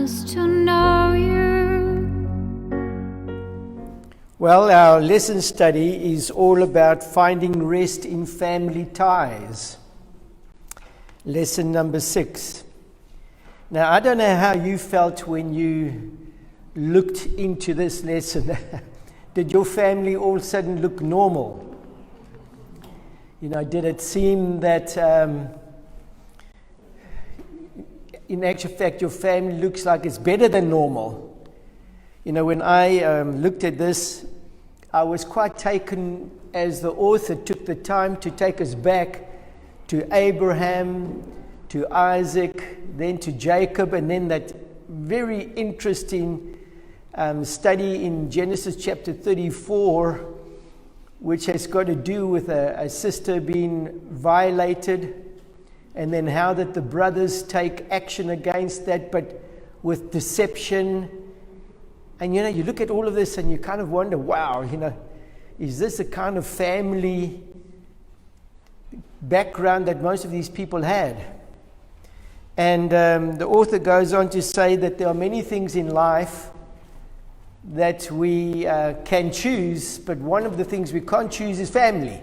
us to know you. Well, our lesson study is all about finding rest in family ties. Lesson number 6. Now, I don't know how you felt when you looked into this lesson. Did your family all of a sudden look normal? Did it seem that in actual fact your family looks like it's better than normal? When I looked at this, I was quite taken as the author took the time to take us back to Abraham, to Isaac, then to Jacob, and then that very interesting study in Genesis chapter 34, which has got to do with a sister being violated, and then how that the brothers take action against that, but with deception. And you look at all of this and you kind of wonder, wow, is this the kind of family background that most of these people had? And the author goes on to say that there are many things in life that we can choose, but one of the things we can't choose is family.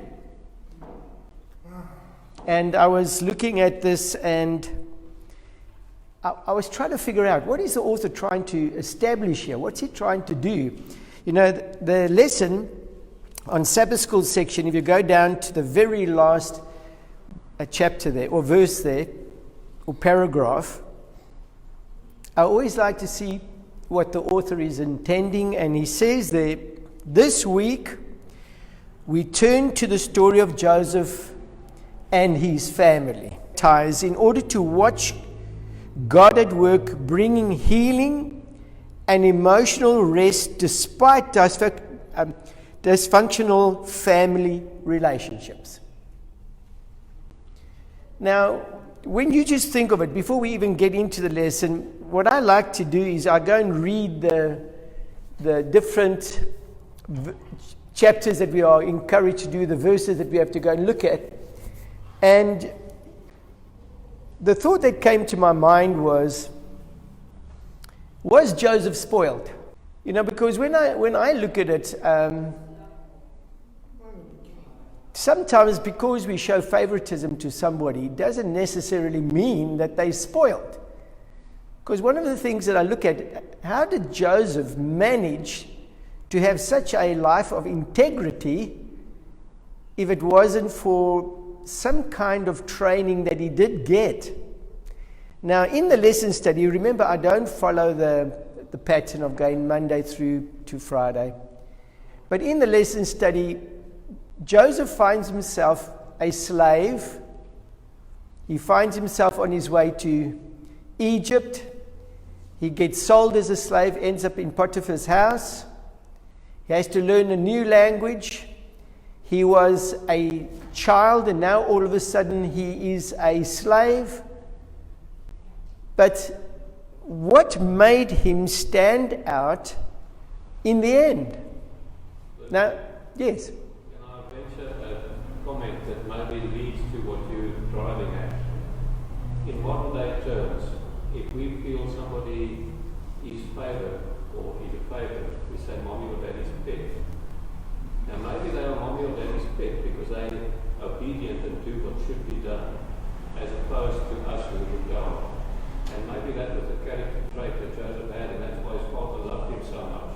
And I was looking at this and I was trying to figure out, what is the author trying to establish here? What's he trying to do? The lesson on Sabbath school section, if you go down to the very last chapter there, or verse there, or paragraph, I always like to see what the author is intending, and he says there, this week we turn to the story of Joseph and his family ties in order to watch God at work bringing healing and emotional rest despite dysfunctional family relationships. Now, when you just think of it, before we even get into the lesson, what I like to do is I go and read the different chapters that we are encouraged to do, the verses that we have to go and look at. And the thought that came to my mind was Joseph spoiled? Because when I look at it, sometimes because we show favoritism to somebody doesn't necessarily mean that they're spoiled. Because one of the things that I look at, how did Joseph manage to have such a life of integrity if it wasn't for some kind of training that he did get? Now, in the lesson study, remember, I don't follow the pattern of going Monday through to Friday. But in the lesson study, Joseph finds himself a slave. He finds himself on his way to Egypt. He gets sold as a slave, ends up in Potiphar's house. He has to learn a new language. He was a child, and now all of a sudden he is a slave. But what made him stand out in the end? Now, yes? Can I venture a comment that maybe leads to what you're driving at? In modern day terms, if we feel somebody is favored or is a favorite, we say mommy or daddy's pet. Now maybe they are mommy or daddy's pet because they are obedient and do what should be done, as opposed to us who would go. And maybe that was the character trait that Joseph had, and that's why his father loved him so much.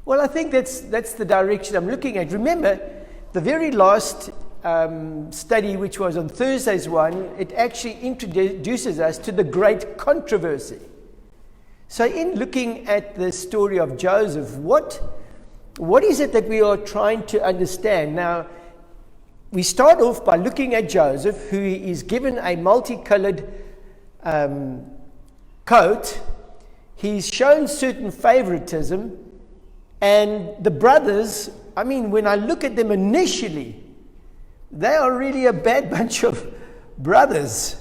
Well, I think that's the direction I'm looking at. Remember, the very last study, which was on Thursday's one, it actually introduces us to the great controversy. So in looking at the story of Joseph, what is it that we are trying to understand? Now, we start off by looking at Joseph, who is given a multicolored coat. He's shown certain favoritism, and the brothers, when I look at them initially, they are really a bad bunch of brothers.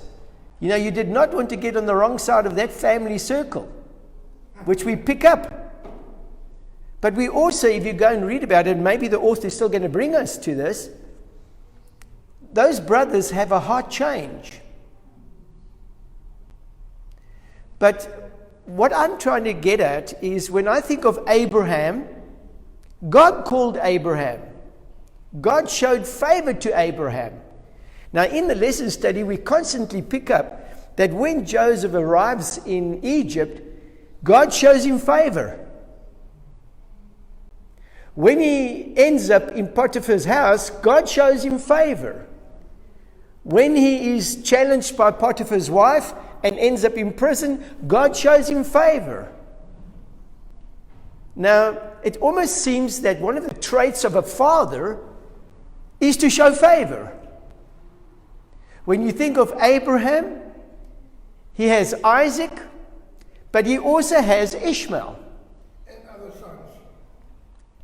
You did not want to get on the wrong side of that family circle, which we pick up. But we also, if you go and read about it, maybe the author is still going to bring us to this, those brothers have a heart change. But what I'm trying to get at is when I think of Abraham, God called Abraham. God showed favor to Abraham. Now, in the lesson study, we constantly pick up that when Joseph arrives in Egypt, God shows him favor. When he ends up in Potiphar's house, God shows him favor. When he is challenged by Potiphar's wife and ends up in prison, God shows him favor. Now, it almost seems that one of the traits of a father is to show favor. When you think of Abraham, he has Isaac, but he also has Ishmael.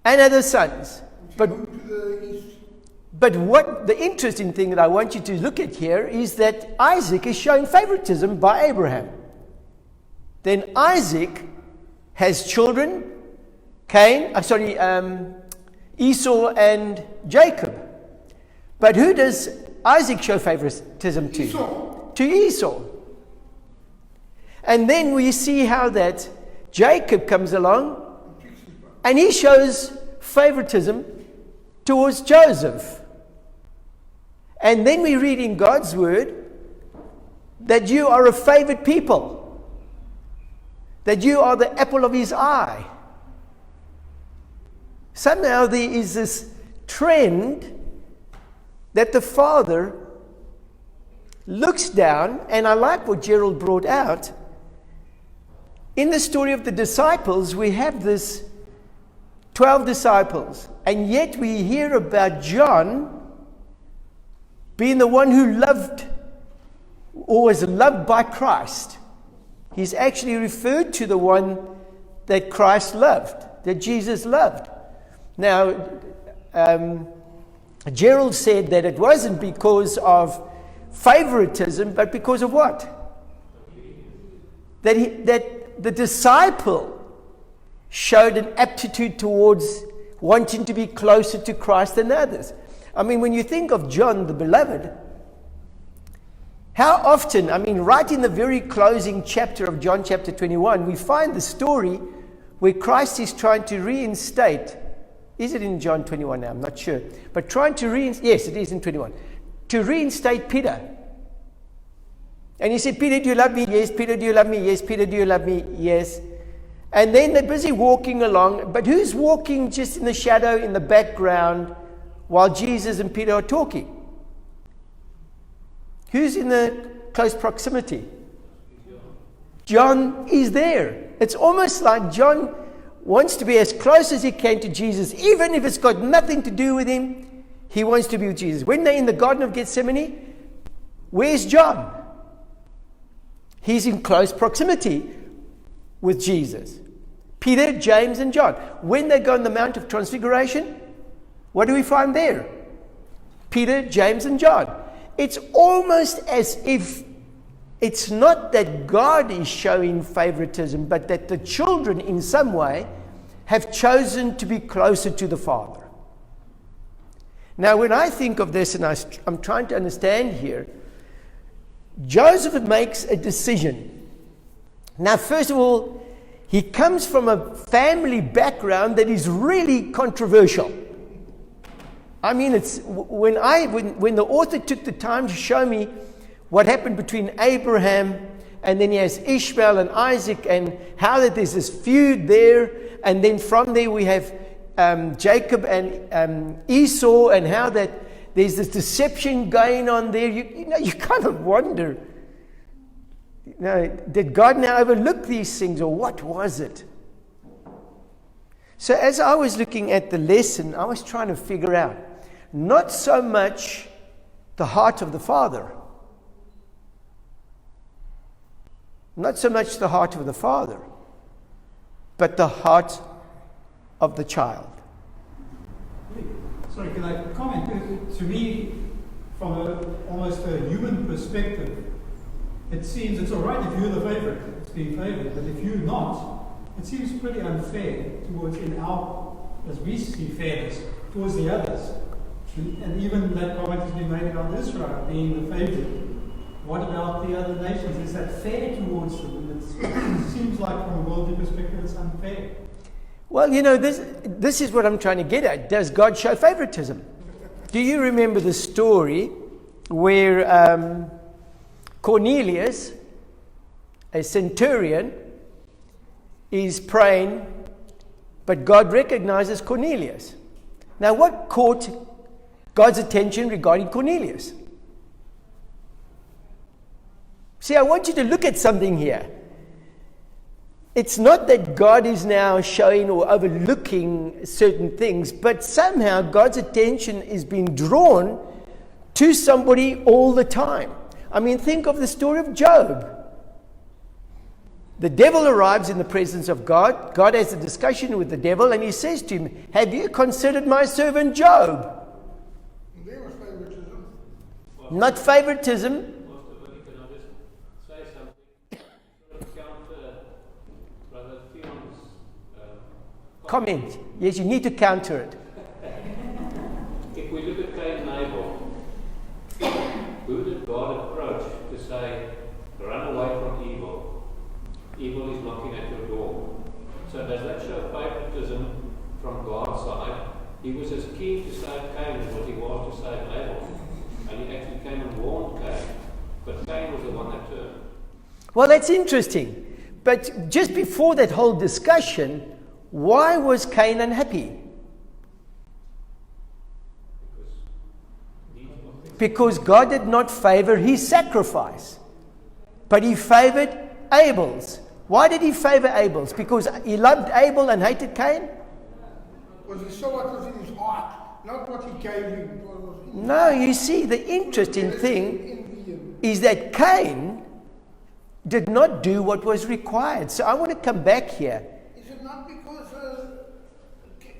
And other sons. But what the interesting thing that I want you to look at here is that Isaac is showing favoritism by Abraham. Then Isaac has children, Esau and Jacob. But who does Isaac show favoritism to? Esau. To Esau. And then we see how that Jacob comes along and he shows favoritism towards Joseph. And then we read in God's word that you are a favored people, that you are the apple of his eye. Somehow there is this trend that the father looks down, and I like what Gerald brought out. In the story of the disciples, we have this 12 disciples, and yet we hear about John being the one who loved or was loved by Christ. He's actually referred to the one that Christ loved, that Jesus loved. Now, Gerald said that it wasn't because of favoritism, but because of what? That the disciple showed an aptitude towards wanting to be closer to Christ than others. I mean, when you think of John the Beloved, how often, right in the very closing chapter of John chapter 21, we find the story where Christ is trying to reinstate. Is it in John 21 now? I'm not sure. But trying to yes, it is in 21. To reinstate Peter. And he said, Peter, do you love me? Yes. Peter, do you love me? Yes. Peter, do you love me? Yes. And then they're busy walking along. But who's walking just in the shadow, in the background, while Jesus and Peter are talking? Who's in the close proximity? John is there. It's almost like John wants to be as close as he can to Jesus, even if it's got nothing to do with him. He wants to be with Jesus. When they're in the Garden of Gethsemane, where's John? He's in close proximity with Jesus. Peter, James, and John. When they go on the Mount of Transfiguration, what do we find there? Peter, James, and John. It's almost as if it's not that God is showing favoritism, but that the children in some way have chosen to be closer to the Father. Now, when I think of this, and I'm trying to understand here, Joseph makes a decision. Now, first of all, he comes from a family background that is really controversial. I mean, it's when the author took the time to show me what happened between Abraham and then he has Ishmael and Isaac, and how that there's this feud there, and then from there we have Jacob and Esau, and how that there's this deception going on there. You kind of wonder, did God now overlook these things, or what was it? So as I was looking at the lesson, I was trying to figure out not so much the heart of the Father, not so much the heart of the Father, but the heart of the child. Sorry, can I comment? To me, from almost a human perspective, it seems it's all right if you're the favorite, it's being favored, but if you're not, it seems pretty unfair towards, as we see fairness, towards the others. And even that comment has been made about Israel being the favorite. What about the other nations? Is that fair towards them in the it seems like from a worldly perspective it's unfair. Well, this is what I'm trying to get at. Does God show favoritism? Do you remember the story where Cornelius, a centurion, is praying, but God recognizes Cornelius? Now, what caught God's attention regarding Cornelius? See, I want you to look at something here. It's not that God is now showing or overlooking certain things, but somehow God's attention is being drawn to somebody all the time. I mean, think of the story of Job. The devil arrives in the presence of God. God has a discussion with the devil, and he says to him, "Have you considered my servant Job?" There was favoritism. Not favoritism. Comment. Yes, you need to counter it. If we look at Cain and Abel, who did God approach to say, run away from evil? Evil is knocking at your door. So does that show favoritism from God's side? He was as keen to save Cain as what he was to save Abel. And he actually came and warned Cain. But Cain was the one that turned. Well, that's interesting. But just before that whole discussion, why was Cain unhappy? Because God did not favor his sacrifice, but he favored Abel's. Why did he favor Abel's? Because he loved Abel and hated Cain? Was he saw what was in his heart, not what he gave him. No, you see, the interesting thing is that Cain did not do what was required. So I want to come back here. Is it not because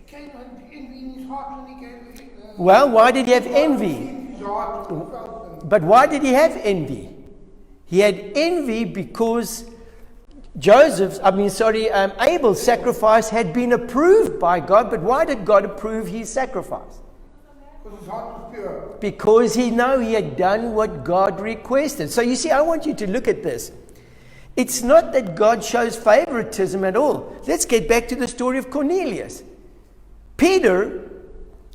Cain had envy in his heart when he gave Well, why did he have envy? his heart and felt them? But why did he have envy? He had envy because Abel's sacrifice had been approved by God. But why did God approve his sacrifice? Because his heart was pure. Because he knew he had done what God requested. So you see, I want you to look at this. It's not that God shows favoritism at all. Let's get back to the story of Cornelius. Peter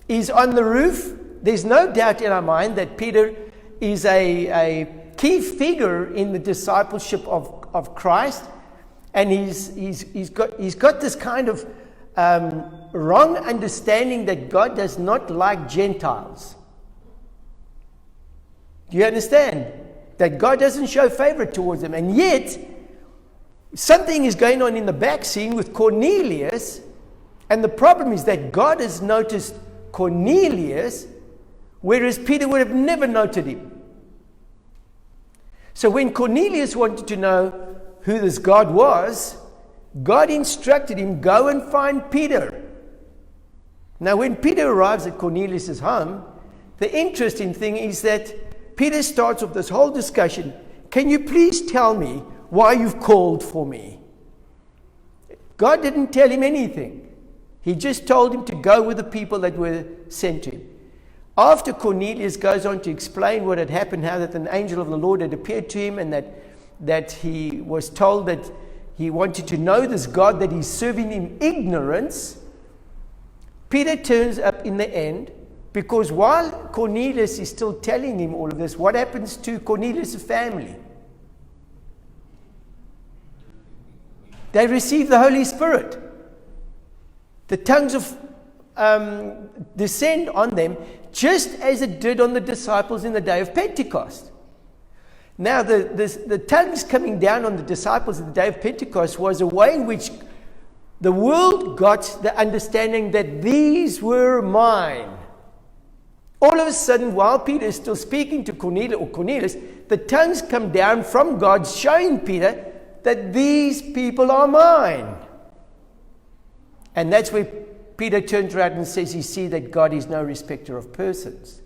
is on the roof. There's no doubt in our mind that Peter is a key figure in the discipleship of Christ. And he's got this kind of wrong understanding that God does not like Gentiles. Do you understand? That God doesn't show favor towards them. And yet, something is going on in the back scene with Cornelius. And the problem is that God has noticed Cornelius, whereas Peter would have never noted him. So when Cornelius wanted to know who this God was, God instructed him, go and find Peter. Now when Peter arrives at Cornelius' home, the interesting thing is that Peter starts with this whole discussion. Can you please tell me why you've called for me? God didn't tell him anything. He just told him to go with the people that were sent to him. After Cornelius goes on to explain what had happened, how that an angel of the Lord had appeared to him, and that he was told that he wanted to know this God that he's serving in ignorance, Peter turns up in the end, because while Cornelius is still telling him all of this, what happens to Cornelius' family? They receive the Holy Spirit. The tongues of descend on them, just as it did on the disciples in the day of Pentecost. Now, the tongues coming down on the disciples at the day of Pentecost was a way in which the world got the understanding that these were mine. All of a sudden, while Peter is still speaking to Cornelius, the tongues come down from God, showing Peter that these people are mine. And that's where Peter turns around and says, you see that God is no respecter of persons.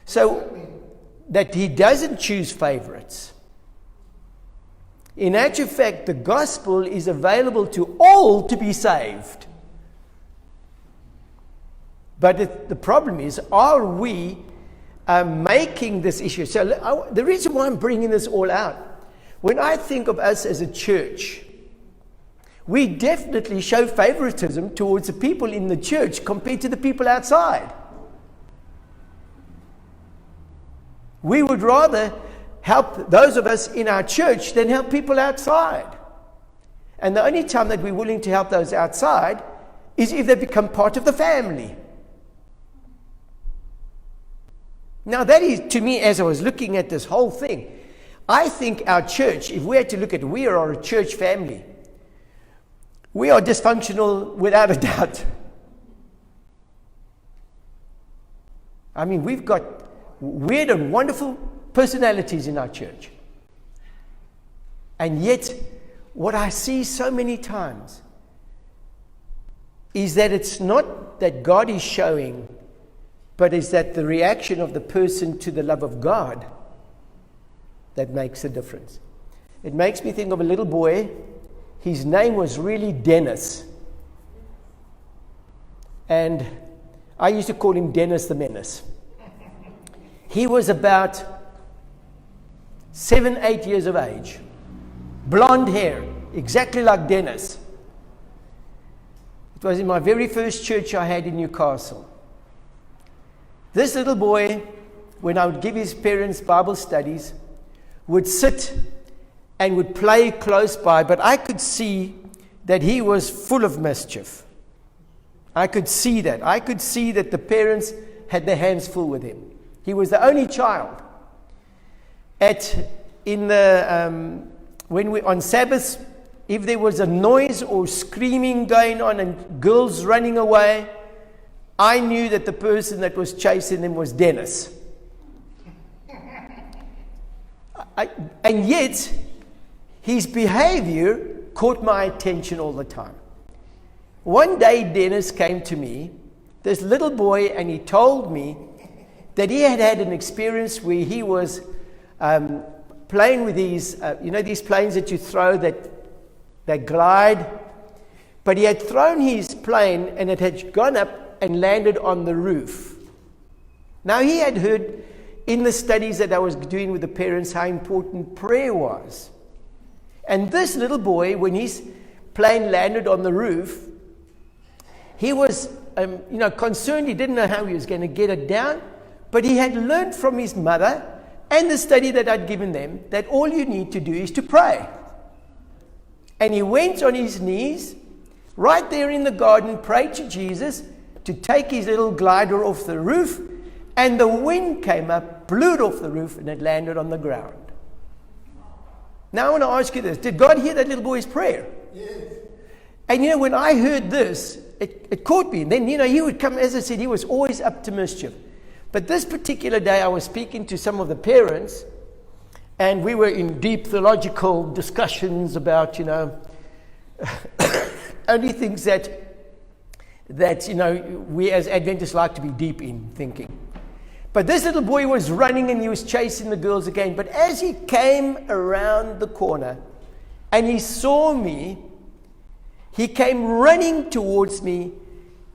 So, that he doesn't choose favorites. In actual fact, the gospel is available to all to be saved. But the problem is, are we making this issue? So the reason why I'm bringing this all out, When I think of us as a church, we definitely show favoritism towards the people in the church compared to the people outside. We would rather help those of us in our church than help people outside. And the only time that we're willing to help those outside is if they become part of the family. Now that is, to me, as I was looking at this whole thing, I think our church, if we had to look at, we are a church family. We are dysfunctional without a doubt. I mean, we've got weird and wonderful personalities in our church. And yet, what I see so many times is that it's not that God is showing, but is that the reaction of the person to the love of God that makes a difference. It makes me think of a little boy. His name was really Dennis. And I used to call him Dennis the Menace. He was about 7, 8 years of age. Blonde hair, exactly like Dennis. It was in my very first church I had in Newcastle. This little boy, when I would give his parents Bible studies, would sit and would play close by, but I could see that he was full of mischief. I could see that. I could see that the parents had their hands full with him. He was the only child. On Sabbaths, if there was a noise or screaming going on and girls running away, I knew that the person that was chasing them was Dennis. And yet, his behavior caught my attention all the time. One day, Dennis came to me, this little boy, and he told me that he had had an experience where he was playing with these, these planes that you throw that glide. But he had thrown his plane and it had gone up and landed on the roof. Now he had heard in the studies that I was doing with the parents how important prayer was. And this little boy, when his plane landed on the roof, he was concerned. He didn't know how he was going to get it down. But he had learned from his mother and the study that I'd given them that all you need to do is to pray. And he went on his knees right there in the garden, prayed to Jesus to take his little glider off the roof, and the wind came up, blew it off the roof, and it landed on the ground. Now I want to ask you this. Did God hear that little boy's prayer? Yes. And when I heard this, it caught me. And then, he would come, as I said, he was always up to mischief. But this particular day, I was speaking to some of the parents, and we were in deep theological discussions about, only things that we as Adventists like to be deep in thinking. But this little boy was running and he was chasing the girls again. But as he came around the corner and he saw me, he came running towards me,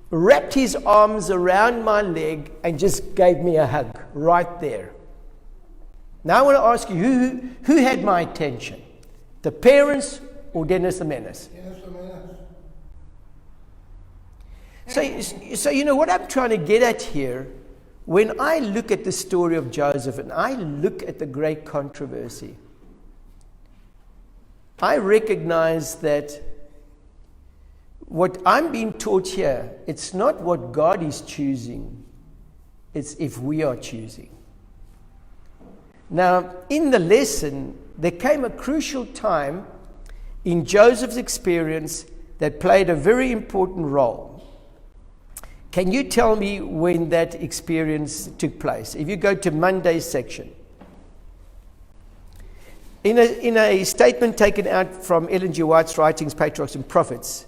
wrapped his arms around my leg and just gave me a hug right there. Now I want to ask you, who had my attention? The parents or Dennis the Menace? Dennis the Menace. So what I'm trying to get at here, when I look at the story of Joseph and I look at the great controversy, I recognize that what I'm being taught here, it's not what God is choosing, it's if we are choosing. Now, in the lesson, there came a crucial time in Joseph's experience that played a very important role. Can you tell me when that experience took place? If you go to Monday's section. In a statement taken out from Ellen G. White's writings, Patriarchs and Prophets,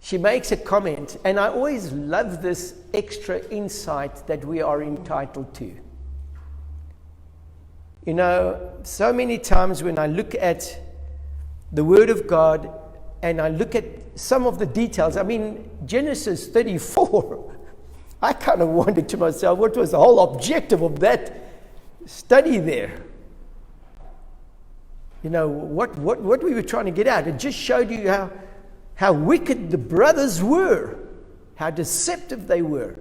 she makes a comment, and I always love this extra insight that we are entitled to. So many times when I look at the Word of God and I look at some of the details, Genesis 34, I kind of wondered to myself, what was the whole objective of that study there? You know, what we were trying to get at. It just showed you how wicked the brothers were, how deceptive they were.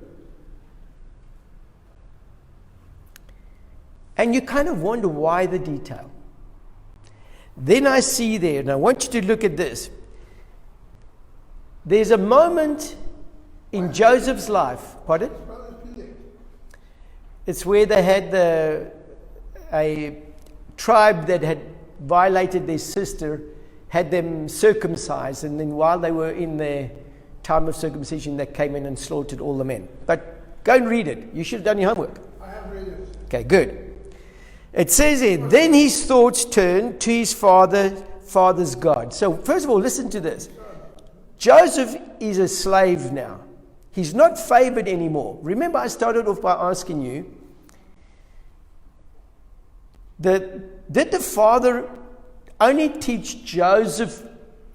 And you kind of wonder why the detail. Then I see there, and I want you to look at this. There's a moment in Joseph's life. Pardon? It's where they had a tribe that had violated their sister, had them circumcised, and then while they were in their time of circumcision, they came in and slaughtered all the men. But go and read it. You should have done your homework. I have read it. Okay, good. It says here, then his thoughts turned to his father's God. So first of all, listen to this. Joseph is a slave now. He's not favored anymore. Remember, I started off by asking you, did the father only teach Joseph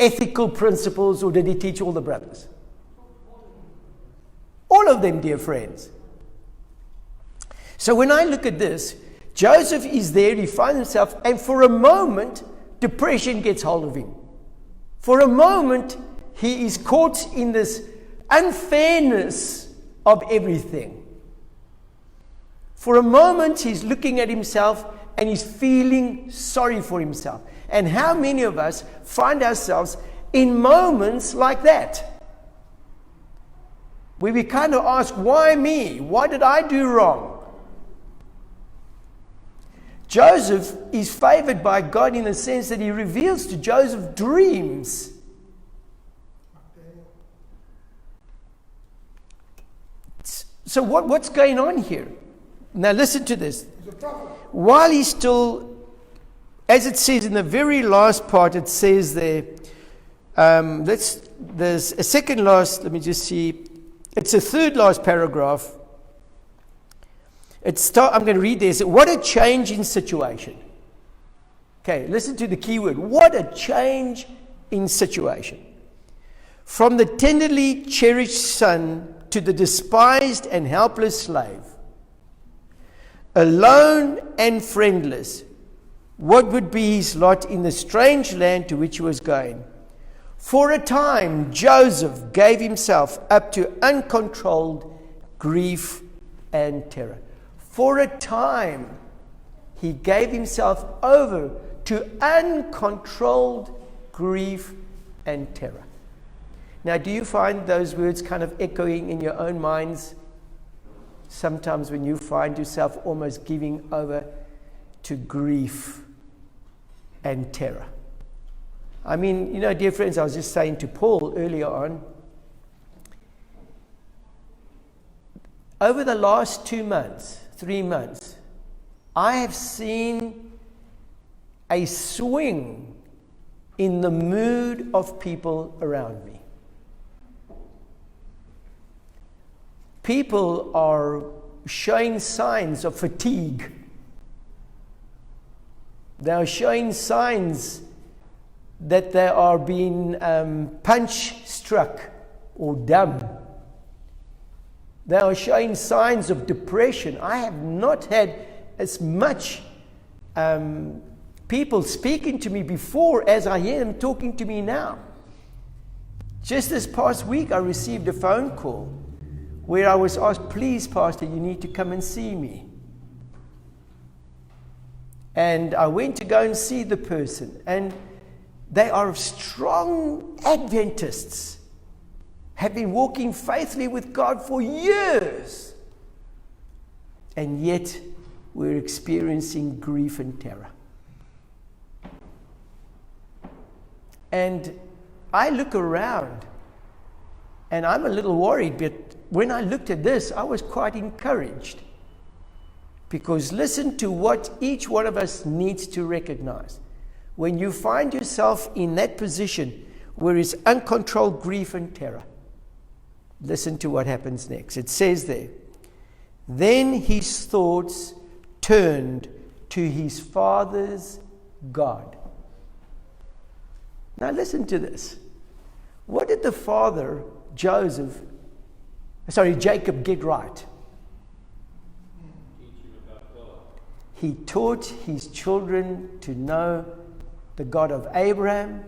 ethical principles, or did he teach all the brothers? All of them, dear friends. So when I look at this, Joseph is there, he finds himself, and for a moment, depression gets hold of him. For a moment, he is caught in this unfairness of everything. For a moment, he's looking at himself and he's feeling sorry for himself. And how many of us find ourselves in moments like that? Where we kind of ask, why me? What did I do wrong? Joseph is favored by God in the sense that he reveals to Joseph dreams. So what's going on here? Now listen to this. While he's still, as it says in the very last part, it says there, there's a second last, let me just see, it's a third last paragraph. I'm going to read this. What a change in situation. Okay, listen to the key word. What a change in situation. From the tenderly cherished son to the despised and helpless slave. Alone and friendless, what would be his lot in the strange land to which he was going? For a time, Joseph gave himself up to uncontrolled grief and terror. For a time, he gave himself over to uncontrolled grief and terror. Now, do you find those words kind of echoing in your own minds? Sometimes when you find yourself almost giving over to grief and terror. I mean, you know, dear friends, I was just saying to Paul earlier on, over the last 2 months, 3 months, I have seen a swing in the mood of people around me. People are showing signs of fatigue. They are showing signs that they are being punch-struck or dumb. They are showing signs of depression. I have not had as much people speaking to me before as I hear them talking to me now. Just this past week, I received a phone call where I was asked, please, Pastor, you need to come and see me. And I went to go and see the person. And they are strong Adventists, have been walking faithfully with God for years. And yet, we're experiencing grief and terror. And I look around, and I'm a little worried, but when I looked at this, I was quite encouraged. Because listen to what each one of us needs to recognize. When you find yourself in that position where it's uncontrolled grief and terror, listen to what happens next. It says there, then his thoughts turned to his father's God. Now listen to this. What did the father, Jacob, get right? Teach him about God. He taught his children to know the God of Abraham,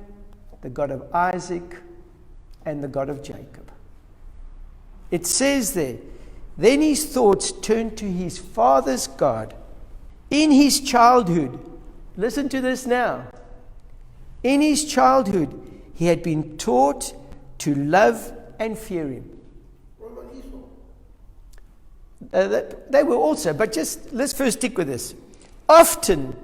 the God of Isaac, and the God of Jacob. It says there, then his thoughts turned to his father's God. In his childhood, listen to this now. In his childhood, he had been taught to love and fear him. What about Esau? They were also, but just let's first stick with this. Often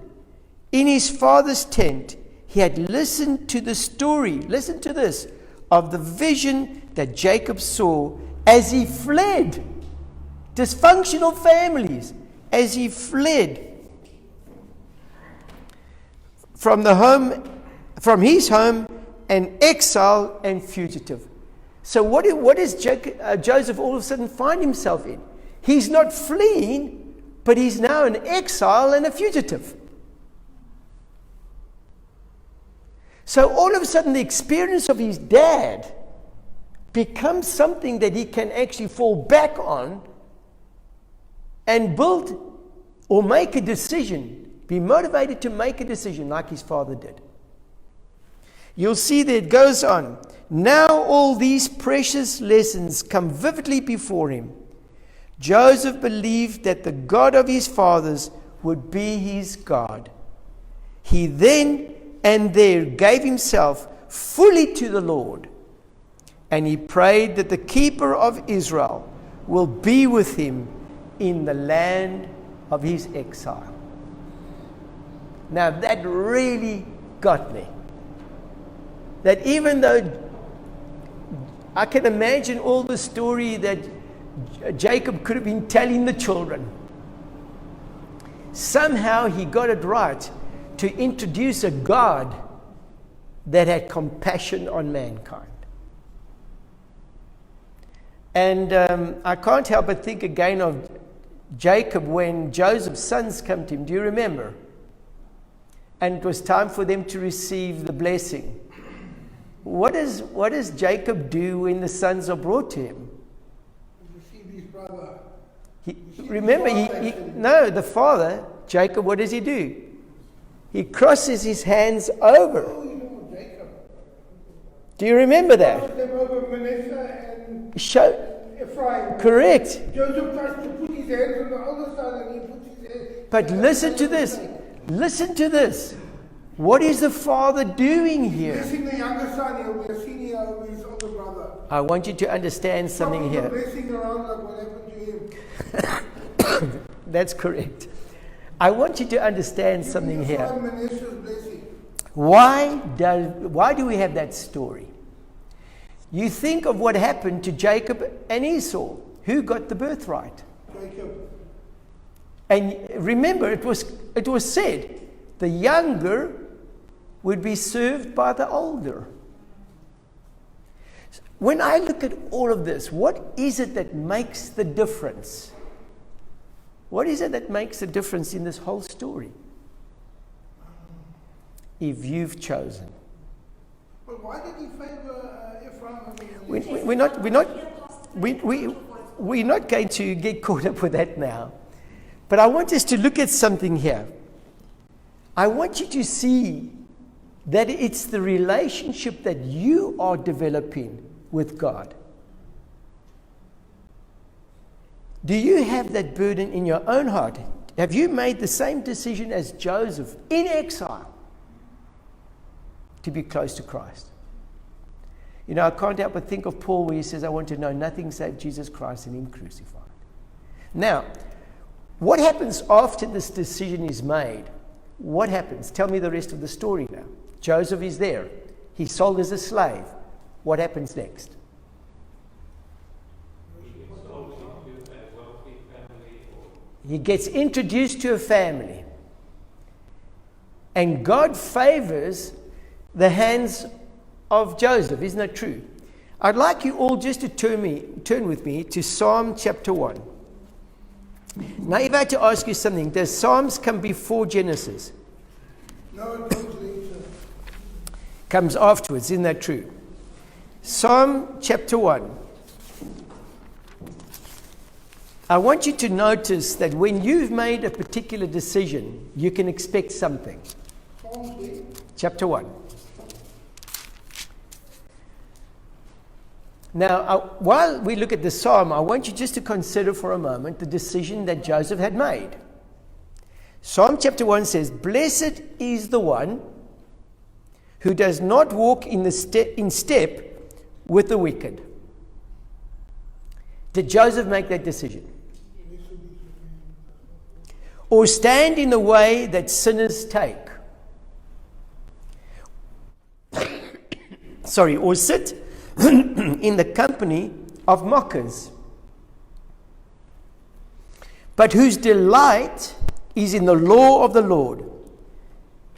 in his father's tent, he had listened to the story, listen to this, of the vision that Jacob saw as he fled. Dysfunctional families, as he fled from his home, an exile and fugitive. So what does Joseph all of a sudden find himself in? He's not fleeing, but he's now an exile and a fugitive. So all of a sudden the experience of his dad becomes something that he can actually fall back on and build or make a decision, be motivated to make a decision like his father did. You'll see that it goes on. Now all these precious lessons come vividly before him. Joseph believed that the God of his fathers would be his God. He then and there gave himself fully to the Lord, and he prayed that the keeper of Israel will be with him in the land of his exile. Now that really got me. That even though I can imagine all the story that Jacob could have been telling the children, somehow he got it right to introduce a God that had compassion on mankind. And I can't help but think again of Jacob when Joseph's sons come to him. Do you remember? And it was time for them to receive the blessing. What does Jacob do when the sons are brought to him? Receive his brother. The father, Jacob, what does he do? He crosses his hands over. Oh, you know Jacob. Do you remember that? Crossed them over Manasseh and Ephraim. Correct. Joseph tries to put his hands on the older son and he puts his hands. But listen to this. Listen to this. What is the father doing here? Blessing the younger son, he'll be a senior over his older brother. I want you to understand something Stop the here. blessing around like what happened to him. That's correct. I want you to understand something here. Manasseh's blessing. Why do we have that story? You think of what happened to Jacob and Esau. Who got the birthright? Jacob. And remember, it was said, the younger would be served by the older. When I look at all of this, what is it that makes the difference? What is it that makes the difference in this whole story? If you've chosen. But why did he favor Ephraim? We're not going to get caught up with that now. But I want us to look at something here. I want you to see that it's the relationship that you are developing with God. Do you have that burden in your own heart? Have you made the same decision as Joseph in exile to be close to Christ? You know, I can't help but think of Paul where he says, I want to know nothing save Jesus Christ and Him crucified. Now, what happens after this decision is made? What happens? Tell me the rest of the story now. Joseph is there. He's sold as a slave. What happens next? He gets introduced to a family. And God favors the hands of Joseph. Isn't that true? I'd like you all just to turn with me to Psalm chapter 1. Now, if I had to ask you something, does Psalms come before Genesis? No, it comes later. Comes afterwards, isn't that true? Psalm chapter 1. I want you to notice that when you've made a particular decision, you can expect something. chapter 1. Now, while we look at the psalm, I want you just to consider for a moment the decision that Joseph had made. Psalm chapter 1 says, "Blessed is the one who does not walk in step with the wicked." Did Joseph make that decision? Or stand in the way that sinners take? Or sit in the company of mockers? But whose delight is in the law of the Lord,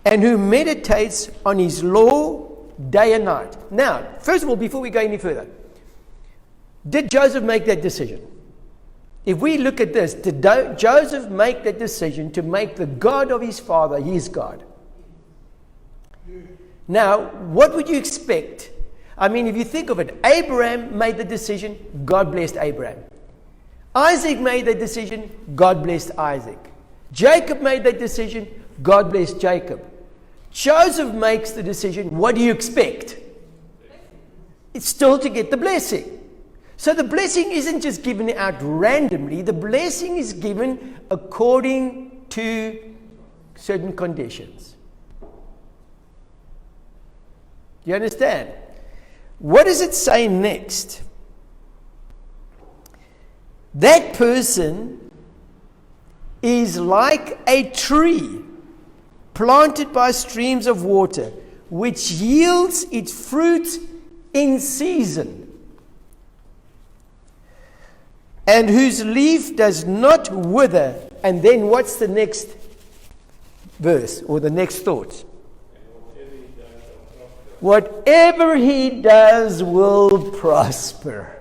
and who meditates on his law day and night. Now, first of all, before we go any further, did Joseph make that decision? If we look at this, did Joseph make that decision to make the God of his father his God? Now, what would you expect? I mean, if you think of it, Abraham made the decision, God blessed Abraham. Isaac made the decision, God blessed Isaac. Jacob made that decision, God blessed Jacob. Joseph makes the decision, what do you expect? It's still to get the blessing. So the blessing isn't just given out randomly, the blessing is given according to certain conditions. You understand? What does it say next? That person is like a tree planted by streams of water, which yields its fruit in season, and whose leaf does not wither. And then what's the next verse or the next thought? Whatever he does will prosper.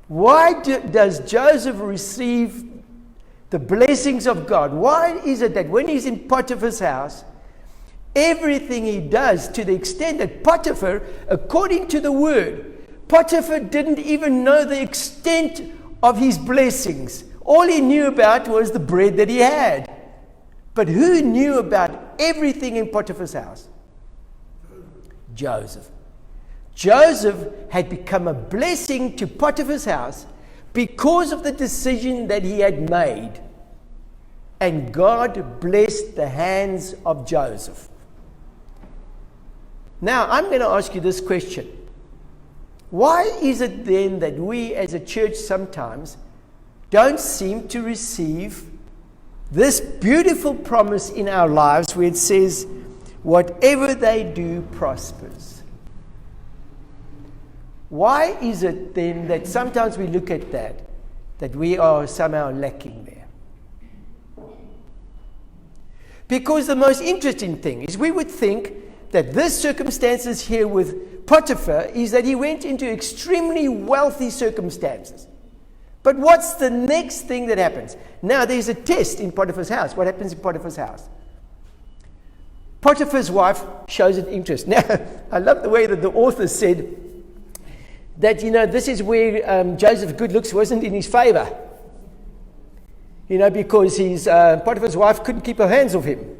Why does Joseph receive the blessings of God? Why is it that when he's in Potiphar's house, everything he does, to the extent that Potiphar, according to the word, Potiphar didn't even know the extent of his blessings. All he knew about was the bread that he had. But who knew about everything in Potiphar's house? Joseph. Joseph had become a blessing to Potiphar's house because of the decision that he had made. And God blessed the hands of Joseph. Now, I'm going to ask you this question. Why is it then that we as a church sometimes don't seem to receive this beautiful promise in our lives where it says, whatever they do prospers? Why is it then that sometimes we look at that we are somehow lacking there? Because the most interesting thing is we would think that this circumstances here with Potiphar is that he went into extremely wealthy circumstances. But what's the next thing that happens? Now there's a test in Potiphar's house. What happens in Potiphar's house? Potiphar's wife shows an interest. Now, I love the way that the author said that, this is where Joseph's good looks wasn't in his favor. Because Potiphar's wife couldn't keep her hands off him.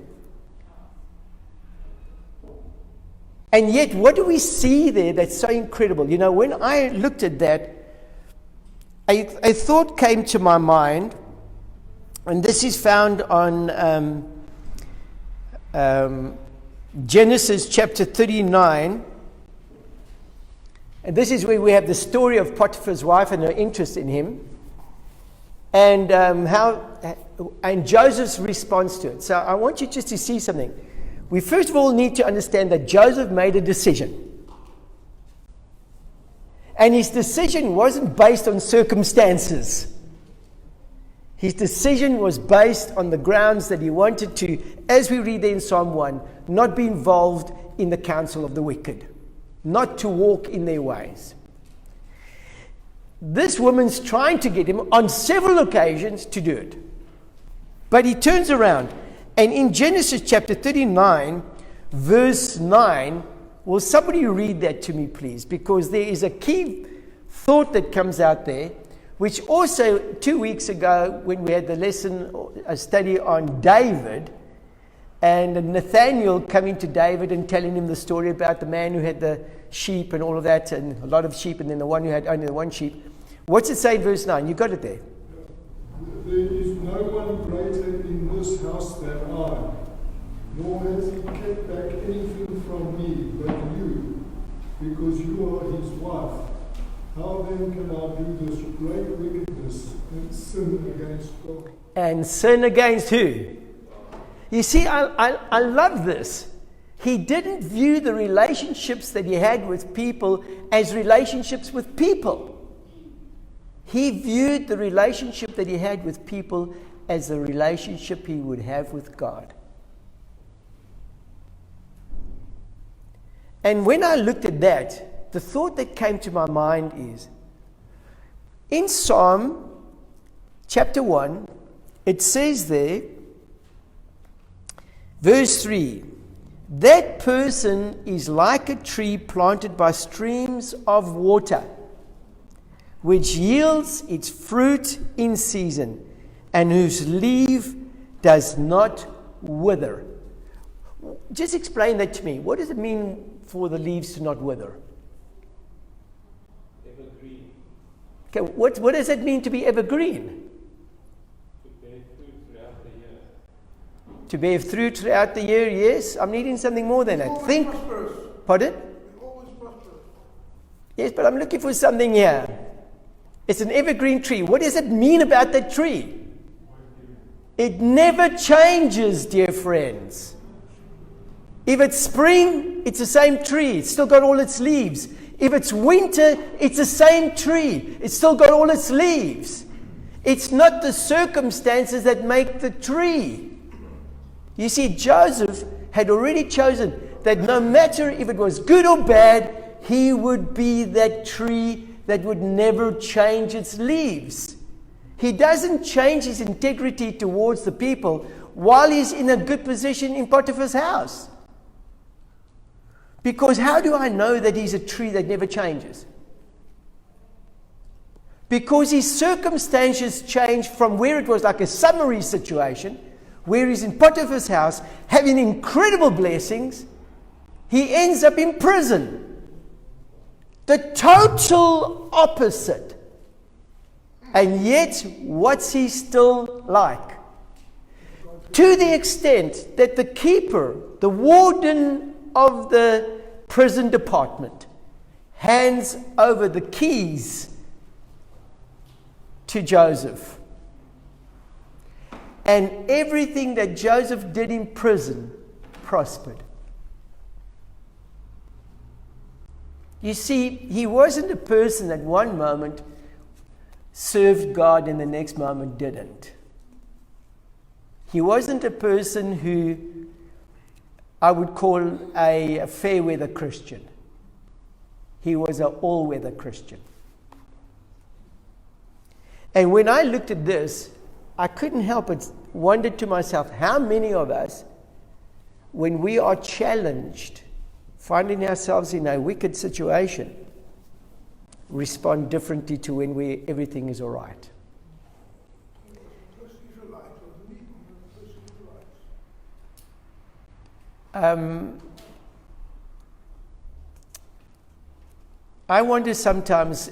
And yet, what do we see there that's so incredible? When I looked at that, a thought came to my mind, and this is found on Genesis chapter 39. And this is where we have the story of Potiphar's wife and her interest in him, and and Joseph's response to it. So I want you just to see something. We first of all need to understand that Joseph made a decision. And his decision wasn't based on circumstances. His decision was based on the grounds that he wanted to, as we read there in Psalm 1, not be involved in the counsel of the wicked, not to walk in their ways. This woman's trying to get him on several occasions to do it. But he turns around, and in Genesis chapter 39, verse 9, will somebody read that to me, please? Because there is a key thought that comes out there, which also 2 weeks ago, when we had the lesson, a study on David, and Nathaniel coming to David and telling him the story about the man who had the sheep and all of that, and a lot of sheep, and then the one who had only the one sheep. What's it say in verse 9? You got it there. There is no one greater in this house than I, nor has he kept back anything from me but you, because you are his wife. How then can I do this great wickedness and sin against God? And sin against who? You see, I love this. He didn't view the relationships that he had with people as relationships with people. He viewed the relationship that he had with people as a relationship he would have with God. And when I looked at that, the thought that came to my mind is, in Psalm chapter 1, it says there, verse 3, that person is like a tree planted by streams of water, which yields its fruit in season, and whose leaf does not wither. Just explain that to me. What does it mean for the leaves to not wither? Evergreen. Okay, what does it mean to be evergreen? To bear fruit throughout the year. To bear fruit throughout the year, yes. I'm needing something more than that. Think. Prosperous. Pardon? You're always prosperous. Yes, but I'm looking for something here. It's an evergreen tree. What does it mean about that tree? It never changes, dear friends. If it's spring, it's the same tree. It's still got all its leaves. If it's winter, it's the same tree. It's still got all its leaves. It's not the circumstances that make the tree. You see, Joseph had already chosen that no matter if it was good or bad, he would be that tree that would never change its leaves. He doesn't change his integrity towards the people while he's in a good position in Potiphar's house. Because how do I know that he's a tree that never changes? Because his circumstances changed from where it was like a summary situation, where he's in Potiphar's house, having incredible blessings, he ends up in prison. The total opposite. And yet, what's he still like? To the extent that the keeper, the warden of the prison department, hands over the keys to Joseph. And everything that Joseph did in prison prospered. You see, he wasn't a person that one moment served God and the next moment didn't. He wasn't a person who I would call a fair weather Christian. He was an all weather Christian. And when I looked at this, I couldn't help but wonder to myself, how many of us, when we are challenged, finding ourselves in a wicked situation, respond differently to when everything is all right? I wonder sometimes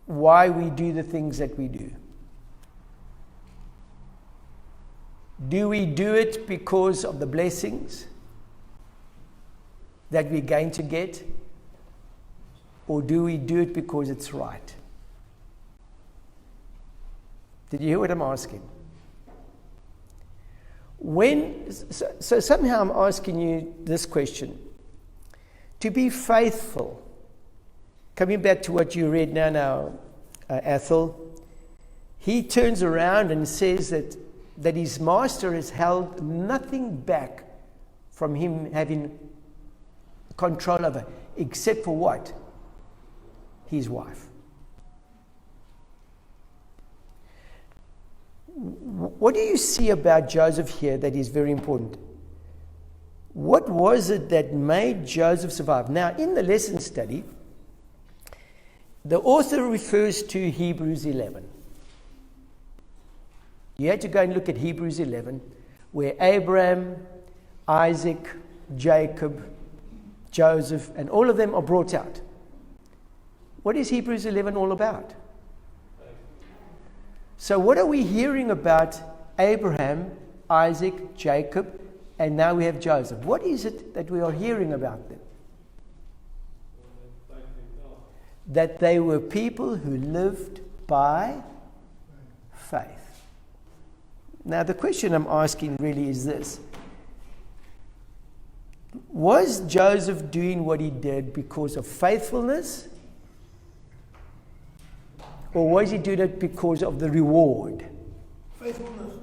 why we do the things that we do. Do we do it because of the blessings that we're going to get? Or do we do it because it's right? Did you hear what I'm asking? So somehow I'm asking you this question. To be faithful, coming back to what you read now, Ethel, he turns around and says that his master has held nothing back from him having control over, except for what? His wife. What do you see about Joseph here that is very important? What was it that made Joseph survive? Now, in the lesson study, the author refers to Hebrews 11. You had to go and look at Hebrews 11, where Abraham Isaac, Jacob, Joseph, and all of them are brought out. What is Hebrews 11 all about? So what are we hearing about Abraham, Isaac, Jacob, and now we have Joseph? What is it that we are hearing about them? That they were people who lived by faith. Now the question I'm asking really is this. Was Joseph doing what he did because of faithfulness? Or was he doing it because of the reward? Faithfulness.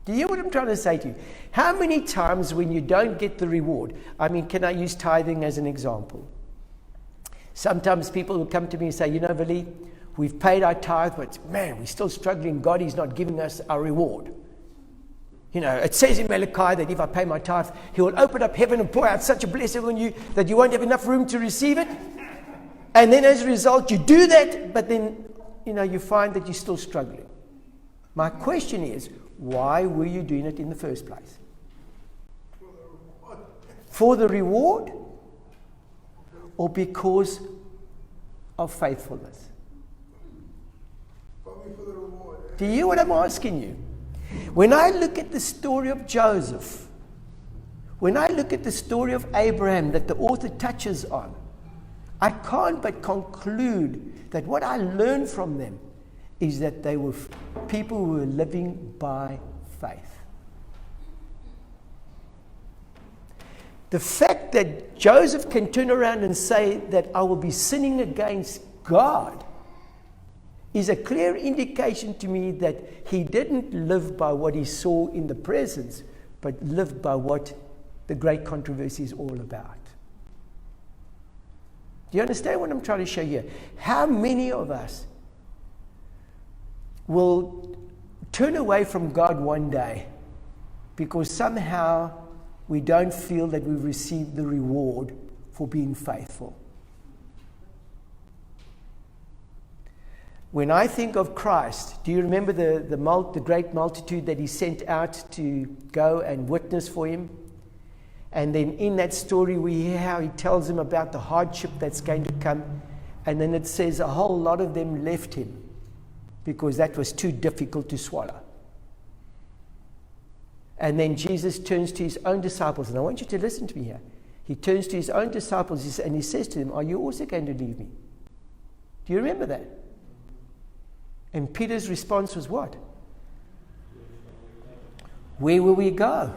Do you hear what I'm trying to say to you? How many times when you don't get the reward, I mean, can I use tithing as an example? Sometimes people will come to me and say, you know, Vali, we've paid our tithe, but man, we're still struggling. God is not giving us our reward. You know, it says in Malachi that if I pay my tithe, He will open up heaven and pour out such a blessing on you that you won't have enough room to receive it. And then as a result, you do that, but then, you know, you find that you're still struggling. My question is, why were you doing it in the first place? For the reward? Or because of faithfulness? Probably for the reward. Do you hear what I'm asking you? When I look at the story of Joseph, when I look at the story of Abraham that the author touches on, I can't but conclude that what I learned from them is that they were people who were living by faith. The fact that Joseph can turn around and say that I will be sinning against God is a clear indication to me that he didn't live by what he saw in the presence, but lived by what the great controversy is all about. Do you understand what I'm trying to show you? How many of us will turn away from God one day because somehow we don't feel that we've received the reward for being faithful? When I think of Christ, do you remember the great multitude that he sent out to go and witness for him? And then in that story we hear how he tells them about the hardship that's going to come. And then it says a whole lot of them left him because that was too difficult to swallow. And then Jesus turns to his own disciples, and I want you to listen to me here. He turns to his own disciples and he says to them, are you also going to leave me? Do you remember that? And Peter's response was what? Where will we go?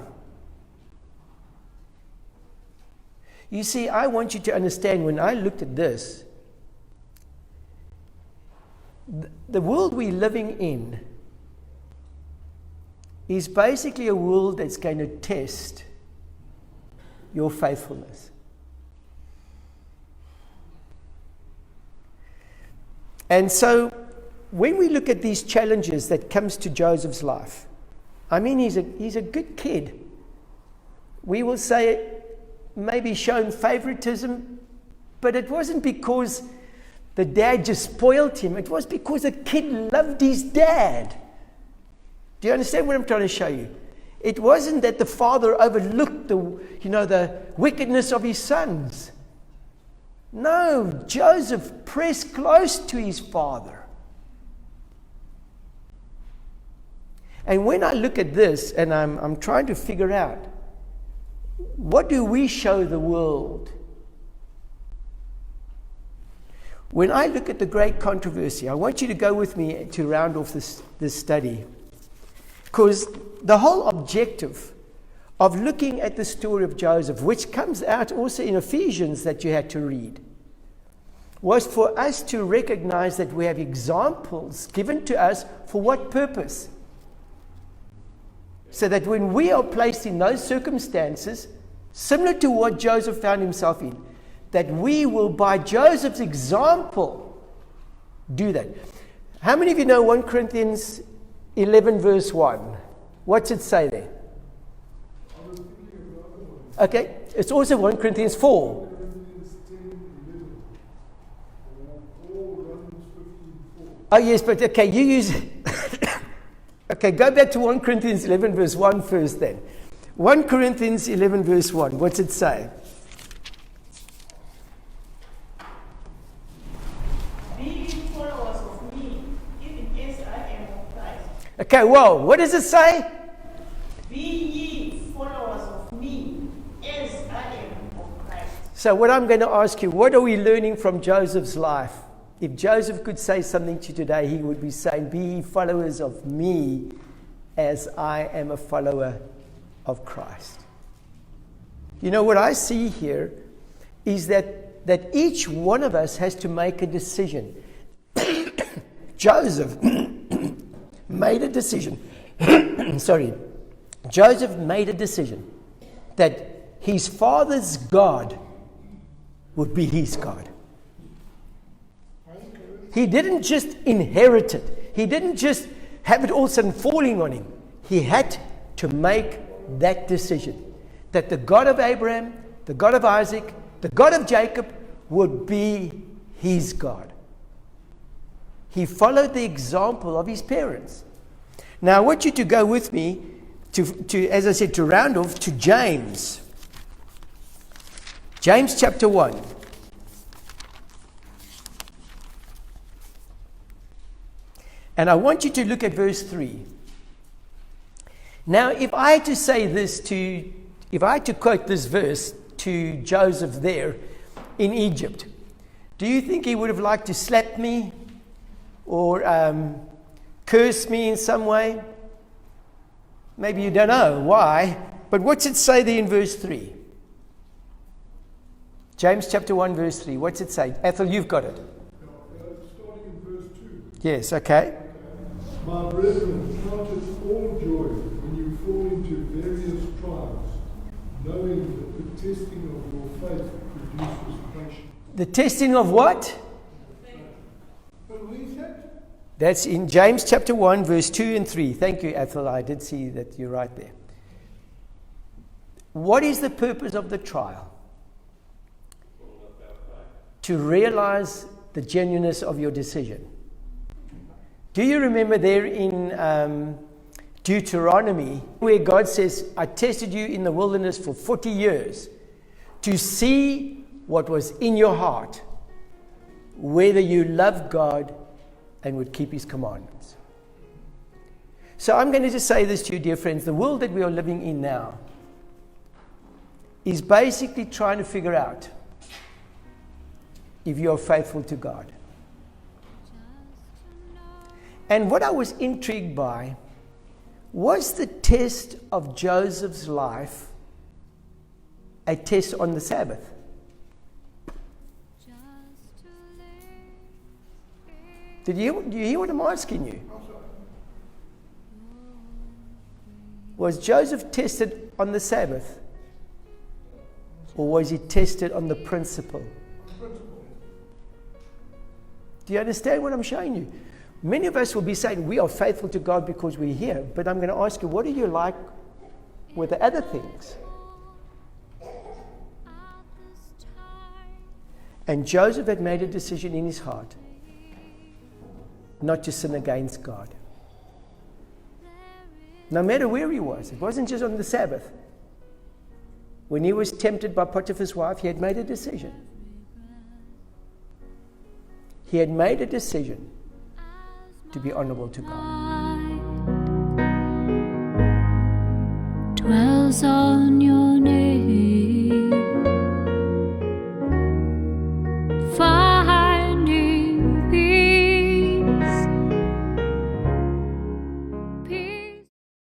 You see, I want you to understand, when I looked at this, the world we're living in is basically a world that's going to test your faithfulness. And so, when we look at these challenges that comes to Joseph's life, I mean, he's a good kid. We will say maybe shown favoritism, but it wasn't because the dad just spoiled him. It was because the kid loved his dad. Do you understand what I'm trying to show you? It wasn't that the father overlooked the wickedness of his sons. No, Joseph pressed close to his father. And when I look at this, and I'm trying to figure out, what do we show the world? When I look at the great controversy, I want you to go with me to round off this study. Because the whole objective of looking at the story of Joseph, which comes out also in Ephesians that you had to read, was for us to recognize that we have examples given to us for what purpose? So that when we are placed in those circumstances, similar to what Joseph found himself in, that we will, by Joseph's example, do that. How many of you know 1 Corinthians 11 verse 1? What's it say there? Okay, it's also 1 Corinthians 4. Oh yes, but okay, you use Okay, go back to 1 Corinthians 11 verse 1 first then. 1 Corinthians 11 verse 1. What's it say? Be ye followers of me, even as I am of Christ. Okay, well, what does it say? Be ye followers of me, as I am of Christ. So what I'm going to ask you, what are we learning from Joseph's life? If Joseph could say something to you today, he would be saying, be ye followers of me as I am a follower of Christ. You know, what I see here is that each one of us has to make a decision. Joseph made a decision. Sorry. Joseph made a decision that his father's God would be his God. He didn't just inherit it. He didn't just have it all of a sudden falling on him. He had to make that decision that the God of Abraham, the God of Isaac, the God of Jacob would be his God. He followed the example of his parents. Now I want you to go with me to as I said, to round off to James. James chapter 1. And I want you to look at verse 3. Now, if I had to quote this verse to Joseph there in Egypt, do you think he would have liked to slap me or curse me in some way? Maybe you don't know why, but what's it say there in verse 3? James chapter 1 verse 3, what's it say? Ethel, you've got it. Starting in verse 2. Yes, okay. My brethren, count it all joy when you fall into various trials, knowing that the testing of your faith produces patience. The testing of what? But we said, That's in James chapter 1, verse 2 and 3. Thank you, Ethel. I did see that you're right there. What is the purpose of the trial? To realize the genuineness of your decision. Do you remember there in Deuteronomy where God says, I tested you in the wilderness for 40 years to see what was in your heart, whether you loved God and would keep his commandments. So I'm going to just say this to you, dear friends. The world that we are living in now is basically trying to figure out if you are faithful to God. And what I was intrigued by was the test of Joseph's life a test on the Sabbath. Do you hear what I'm asking you? Was Joseph tested on the Sabbath? Or was he tested on the principle? Do you understand what I'm showing you? Many of us will be saying we are faithful to God because we're here. But I'm going to ask you, what are you like with the other things? And Joseph had made a decision in his heart not to sin against God. No matter where he was. It wasn't just on the Sabbath. When he was tempted by Potiphar's wife, he had made a decision. He had made a decision to be honorable to God. Dwells on